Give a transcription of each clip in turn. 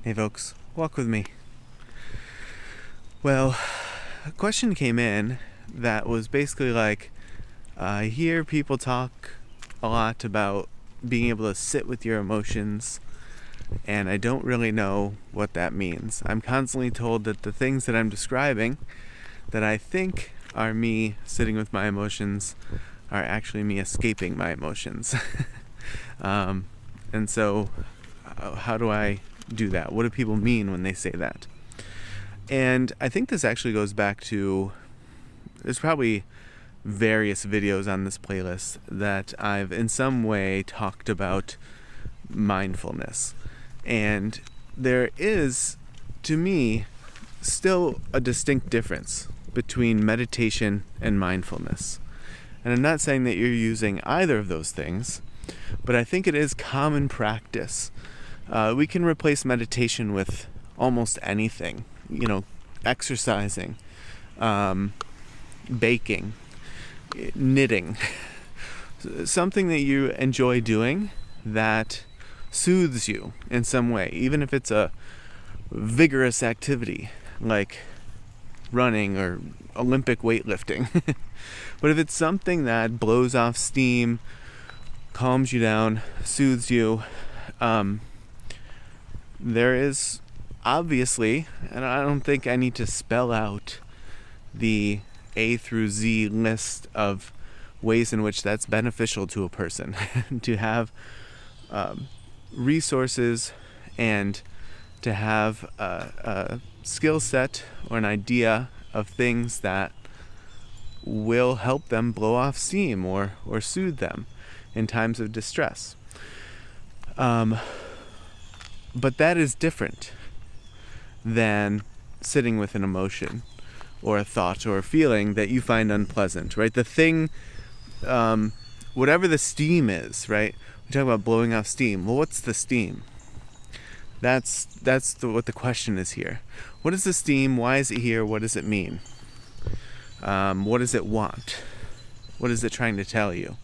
Hey folks, walk with me. Well, a question came in that was basically like, I hear people talk a lot about being able to sit with your emotions, and I don't really know what that means. I'm constantly told that the things that I'm describing, that I think are me sitting with my emotions, are actually me escaping my emotions. And so, how do I do that? What do people mean when they say that? And I think this actually goes back to, there's probably various videos on this playlist that I've in some way talked about mindfulness. And there is, to me, still a distinct difference between meditation and mindfulness. And I'm not saying that you're using either of those things, but I think it is common practice. We can replace meditation with almost anything, exercising, baking, knitting, something that you enjoy doing that soothes you in some way, even if it's a vigorous activity like running or Olympic weightlifting. But if it's something that blows off steam, calms you down, soothes you, there is obviously, and I don't think I need to spell out the A through Z list of ways in which that's beneficial to a person to have resources and to have a skill set or an idea of things that will help them blow off steam or soothe them in times of distress. But that is different than sitting with an emotion or a thought or a feeling that you find unpleasant, right? The thing, whatever the steam is, right? We talk about blowing off steam. Well, what's the steam? That's what the question is here. What is the steam? Why is it here? What does it mean? What does it want? What is it trying to tell you?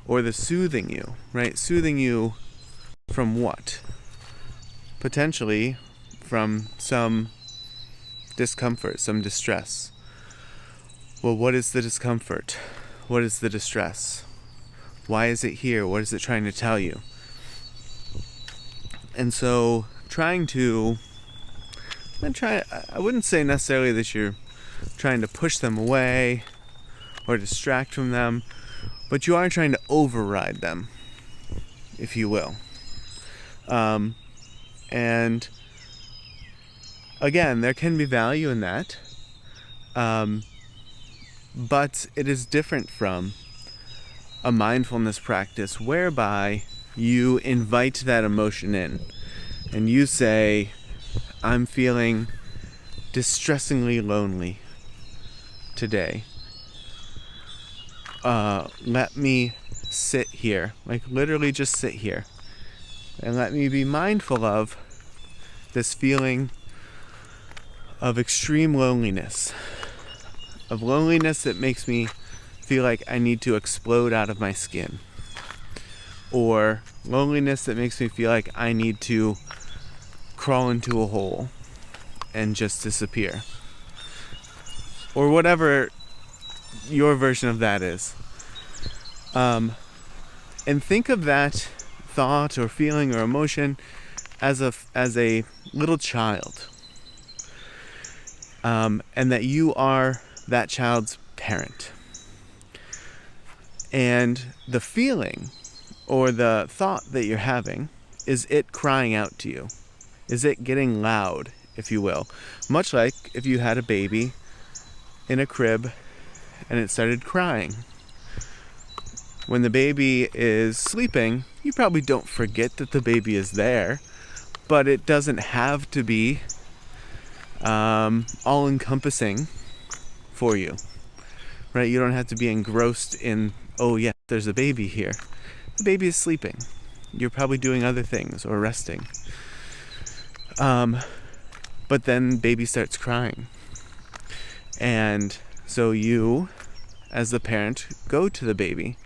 Or the soothing you, right? Soothing you from what? Potentially from some discomfort, some distress. Well, what is the discomfort? What is the distress? Why is it here? What is it trying to tell you? And so I wouldn't say necessarily that you're trying to push them away or distract from them, but you are trying to override them, if you will. And again, there can be value in that, but it is different from a mindfulness practice whereby you invite that emotion in and you say, I'm feeling distressingly lonely today. Let me sit here, like literally just sit here, and let me be mindful of this feeling of extreme loneliness, of loneliness that makes me feel like I need to explode out of my skin, or loneliness that makes me feel like I need to crawl into a hole and just disappear, or whatever your version of that is. And think of that thought or feeling or emotion as a little child, and that you are that child's parent, and the feeling or the thought that you're having is it crying out to you, is it getting loud, if you will, much like if you had a baby in a crib and it started crying. When the baby is sleeping, you probably don't forget that the baby is there, but it doesn't have to be all-encompassing for you, right? You don't have to be engrossed in, oh yeah, there's a baby here. The baby is sleeping. You're probably doing other things or resting. But then baby starts crying. And so you, as the parent, go to the baby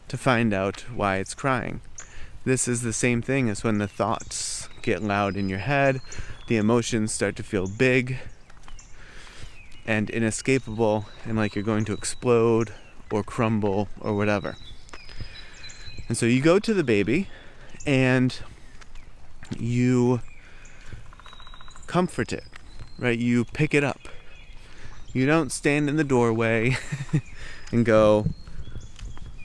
to find out why it's crying. This is the same thing as when the thoughts get loud in your head, the emotions start to feel big and inescapable, and like you're going to explode or crumble or whatever. And so you go to the baby and you comfort it, right? You pick it up. You don't stand in the doorway and go,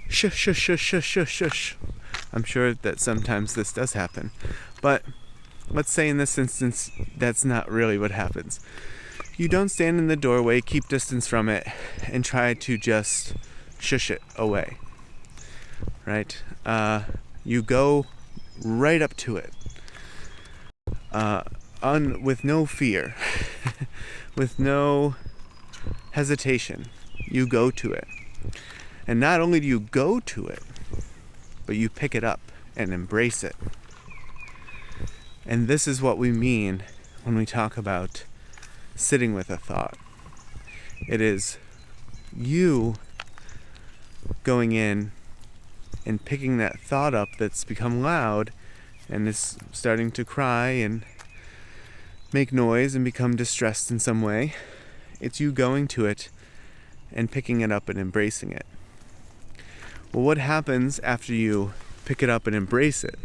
shush, shush, shush, shush, shush, shush. I'm sure that sometimes this does happen. But let's say in this instance, that's not really what happens. You don't stand in the doorway, keep distance from it, and try to just shush it away, right? You go right up to it, with no fear, with no hesitation. You go to it. And not only do you go to it, but you pick it up and embrace it. And this is what we mean when we talk about sitting with a thought. It is you going in and picking that thought up that's become loud and is starting to cry and make noise and become distressed in some way. It's you going to it and picking it up and embracing it. Well, what happens after you pick it up and embrace it?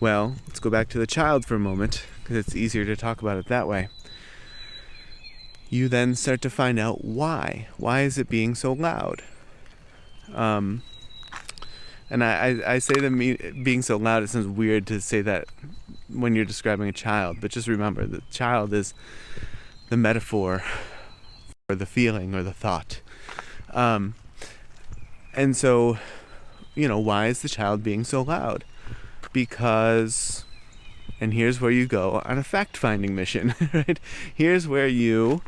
Well, let's go back to the child for a moment, because it's easier to talk about it that way. You then start to find out why. Why is it being so loud? And I say that being so loud, it sounds weird to say that when you're describing a child, but just remember, the child is the metaphor for the feeling or the thought. And so, why is the child being so loud? Because, and here's where you go on a fact-finding mission, right? Here's where you,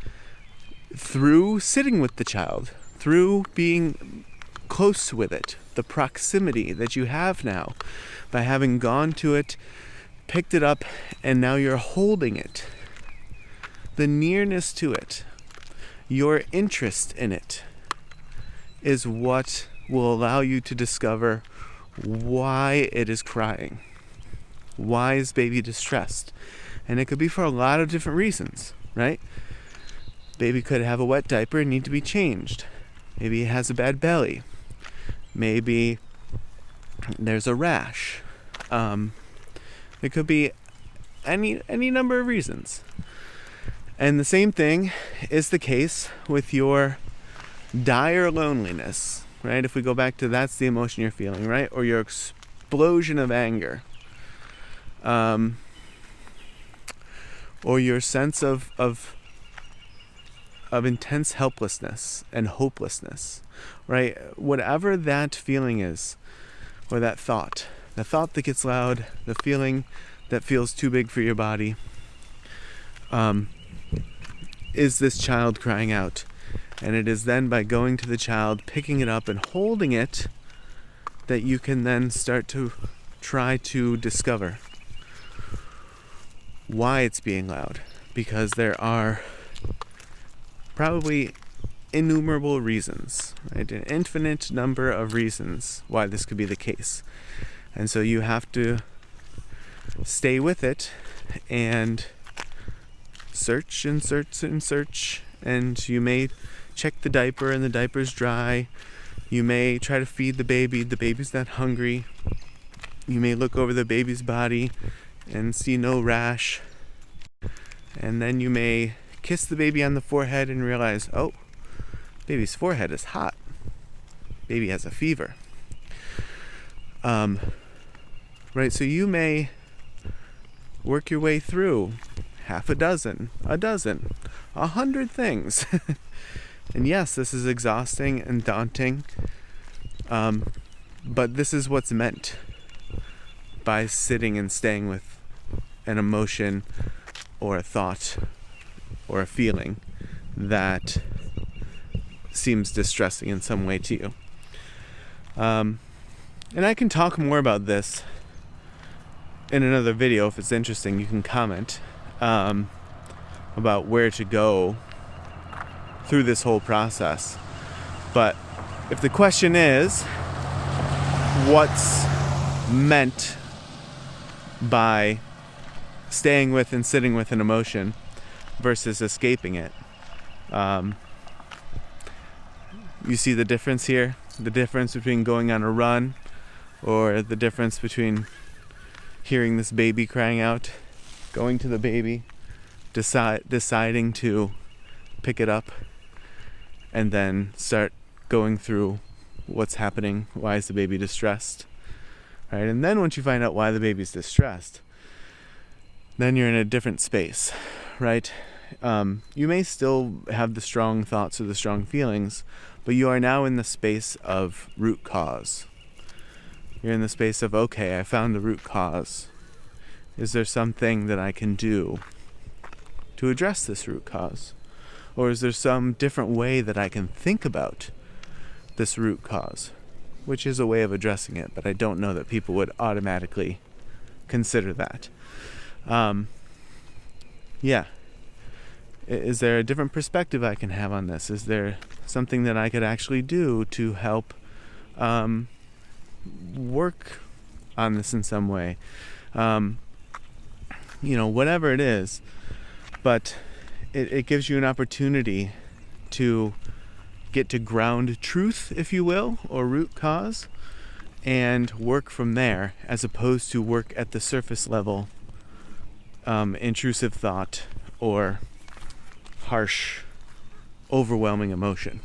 through sitting with the child, through being close with it, the proximity that you have now, by having gone to it, picked it up, and now you're holding it, the nearness to it, your interest in it, is what will allow you to discover why it is crying. Why is baby distressed? And it could be for a lot of different reasons, right? Baby could have a wet diaper and need to be changed. Maybe it has a bad belly. Maybe there's a rash. It could be any number of reasons. And the same thing is the case with your dire loneliness, right? If we go back to that's the emotion you're feeling, right? Or your explosion of anger. Or your sense of intense helplessness and hopelessness, right? Whatever that feeling is, or that thought, the thought that gets loud, the feeling that feels too big for your body, is this child crying out. And it is then by going to the child, picking it up and holding it, that you can then start to try to discover why it's being loud. Because there are probably innumerable reasons, right? An infinite number of reasons why this could be the case. And so you have to stay with it and search and search and search. And you may check the diaper and the diaper's dry. You may try to feed the baby's not hungry. You may look over the baby's body and see no rash. And then you may kiss the baby on the forehead and realize, oh, baby's forehead is hot. Baby has a fever. Right, so you may work your way through half a dozen, 100 things. And yes, this is exhausting and daunting, but this is what's meant by sitting and staying with an emotion or a thought or a feeling that seems distressing in some way to you. And I can talk more about this in another video. If it's interesting, you can comment about where to go through this whole process. But if the question is, what's meant by staying with and sitting with an emotion versus escaping it. You see the difference here? The difference between going on a run or the difference between hearing this baby crying out, going to the baby, deciding to pick it up, and then start going through what's happening. Why is the baby distressed? Right? And then once you find out why the baby's distressed, then you're in a different space, right? You may still have the strong thoughts or the strong feelings, but you are now in the space of root cause. You're in the space of, okay, I found the root cause. Is there something that I can do to address this root cause? Or is there some different way that I can think about this root cause? Which is a way of addressing it, but I don't know that people would automatically consider that. Yeah. Is there a different perspective I can have on this? Is there something that I could actually do to help work on this in some way? Whatever it is, but it gives you an opportunity to get to ground truth, if you will, or root cause, and work from there, as opposed to work at the surface level, intrusive thought or harsh, overwhelming emotion.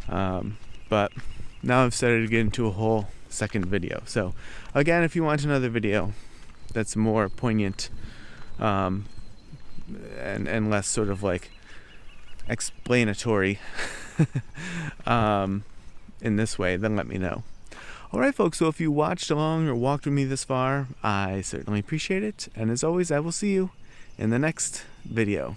But now I've started to get into a whole second video. So again, if you want another video that's more poignant and less sort of like explanatory in this way, then let me know. Alright folks, so if you watched along or walked with me this far, I certainly appreciate it. And as always, I will see you in the next video.